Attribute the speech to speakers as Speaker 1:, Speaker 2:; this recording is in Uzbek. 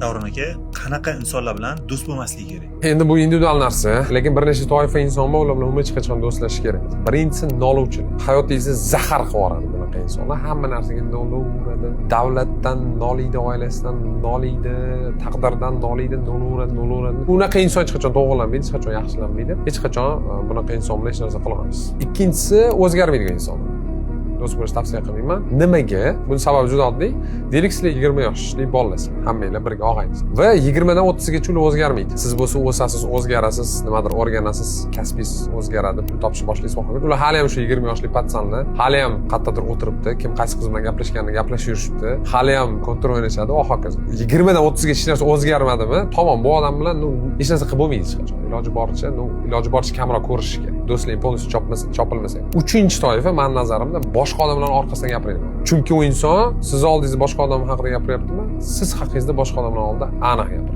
Speaker 1: Davron aka, qanaqa insonlar bilan do'st bo'lmaslik kerak?
Speaker 2: Endi bu individual narsa, lekin bir nechta toifa inson bor, ular bilan hech qachon do'stlashish kerak. Birinchisi noluvchilar. Hayotingizni zahar qilib yuboradi bunaqa insonlar. Hamma narsaga nolaveradi. Davlatdan noliydi, oilasidan noliydi, taqdirdan noliydi, nolaveradi. Bunaqa inson hech qachon to'g'rilanmaydi, hech qachon yaxshilanmaydi. Hech qachon bunaqa inson bilan hech narsa qila olmaysiz. Ikkinchisi o'zgarmaydigan insonlar. Do'st bo'lishni tavsiya qilmayman. Nimaga? Buning sababi juda oddiy. Deylik, sizlar 20 yoshli bolalarsiz. Hammanglar birga og'aysiz. Va 20 dan 30 gacha ular o'zgarmaydi. Siz bo'lsa o'sasiz, o'zgarasiz, nimadir o'rganasiz, kasbingiz o'zgaradi, pul topishni boshlaysiz hokazo. Ular hali ham shu 20 yoshli patsanlar, hali ham qayerdadir o'tiribdi, kim qaysi qiz bilan gaplashganini gaplashib yurishibdi, hali ham kontor o'ynashadi va hokazo. 20 dan 30 gacha hech narsa o'zgarmadimi? Tamom, bu odam bilan hech narsa qilib bo'lmaydi hech qachon. Iloji boricha kamroq ko'rish kerak. Do'stlik polisi chopilmasa. Uchinchi toifa men nazarimda boshqa odamlar orqasidan gapiradi. Chunki u inson siz oldingizda boshqa odam haqida gapiryaptimi? Siz haqingizda boshqa odamlar oldida aniq gapiradi.